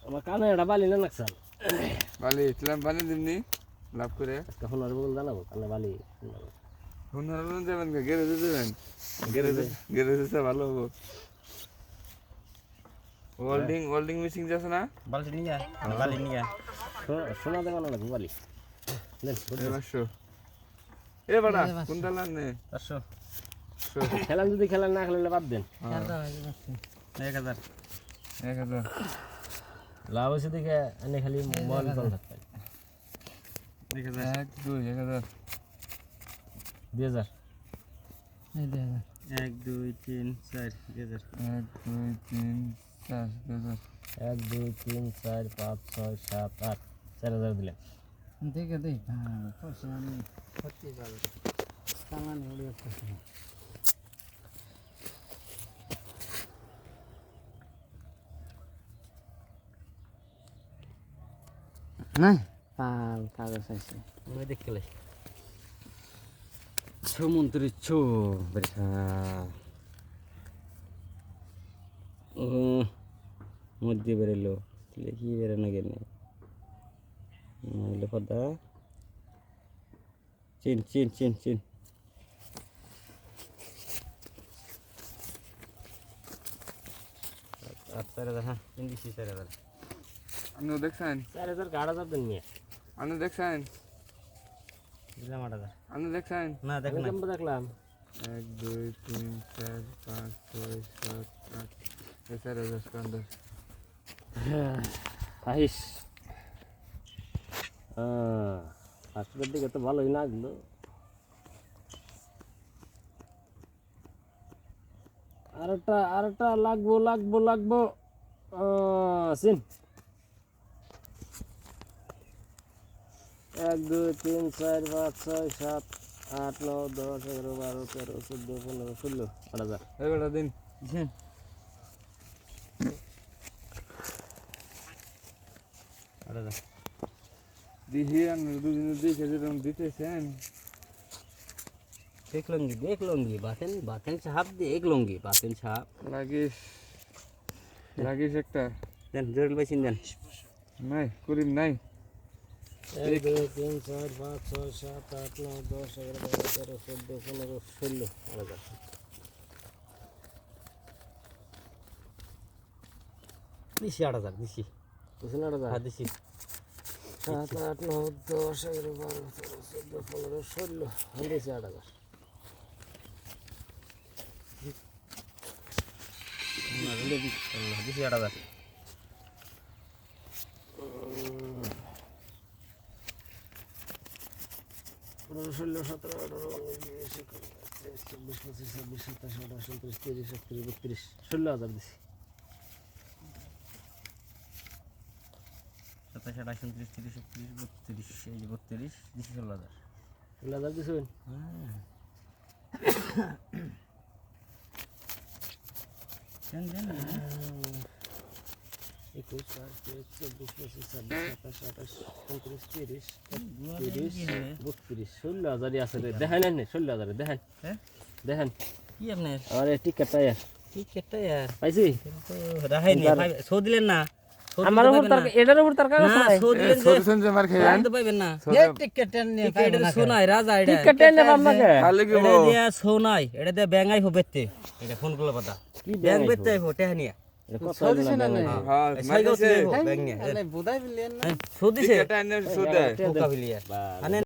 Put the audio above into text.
আমার কানে এটা বালি না লাগছাল বালি ইসলাম বানি দিমনি লাভ করে তখন আর বল জানাবো কানে বালি হুনার যাবেন গ্যারেজে যাবেন গ্যারেজে ভালো হবো ওয়েল্ডিং মেশিন যাচ্ছে না বালতি নিয়ে যা বালি নিয়ে সোনা দেওয়া না লাগবে বালি এ বাড়া কোন দালান নে 500 খেলান যদি খেলান না খেলালে বাদ দেন 1000 লাভ হয়েছে দেখে এনে খালি মোবাইল কল থাকতে 1000 1000 2000 1 2 3 4 2000 1 2 3 4 5 6 7 8 4000 দিলেন দেখে দেই পয়সা আমি করতে পারবো সামান হলে পয়সা নাই পাল কাগজ আছে মই দেখলে ছমন্ত্রী ছো বেটা মধ্যে বেরোলো কি বেরোনো গেলে পদ্মা চিন চিন চিন চিন আচ্ছা হ্যাঁ ইন্ডিসি 4000 আপনি দেখছেন 4000 8000 দেন নিয়ে আপনি দেখছেন দিলাম 8000 আপনি দেখছেন না দেখ না দেখলাম 1 2 3 4 5 6 7 8 4000 স্কন্ডার আইস ফার্স্টের দিকে তো ভালোই লাগলো আরেকটা লাগবো সিন 1 2 3 4 5 6 7 8 9 10 11 12 13 14 15 16 8000 এই বেটা দিন দিহি আপনি দুদিন দেখে যেরকম দিতেছেন देख लूंगी बातें साहब देख लूंगी बातें साहब লাগিস একটা देन जरूर बचिन देन নাই করিম নাই 1 2 3 4 5 6 7 8 9 10 11 12 13 14 15 16 দিছি 8000 দিছি বুঝছেন 8000 হ্যাঁ দিছি 7 8 9 10 11 12 13 14 15 16 দিছি 8000 না রে দিছি 8000 16 17 18 19 20 21 22 23 24 25 26 27 28 29 30 31 32 16000 দিছি 27 28 29 30 31 32 এই যে 32 দিছি 16000 16,000 দিছেন দেন দেন 21 22 24 25 26 27 28 29 30 16,000 আছে রে দেখেন না 16,000 দেখেন হ্যাঁ দেখেন কি আপনি আরে টিকেটটা यार টিকেটটা यार পাইছি তো রাখাইনি সো দিলেন না আমার উপর তার এটার উপর তার কাগজ নাই সো দিলেন যে সরছেন যে মার খেয়েন তো পাইবেন না এই টিকেট নিয়ে টিকেট সোনাই রাজা এটা টিকেট নেব আমাকে খালি কি এটা দিয়া সোনাই এটা দিয়া ব্যাঙ্গাই হবেতে এটা ফোন করলে পাতা ব্যাঙ্গ বেতে আইবো টেহানিয়া সো দিছে না নাই হ্যাঁ সাইকেল মাইছে ব্যাঙ্গ নিয়া বুদাই বিলেন না সো দিছে এটা এনে সুদে কোকা বিলিয়া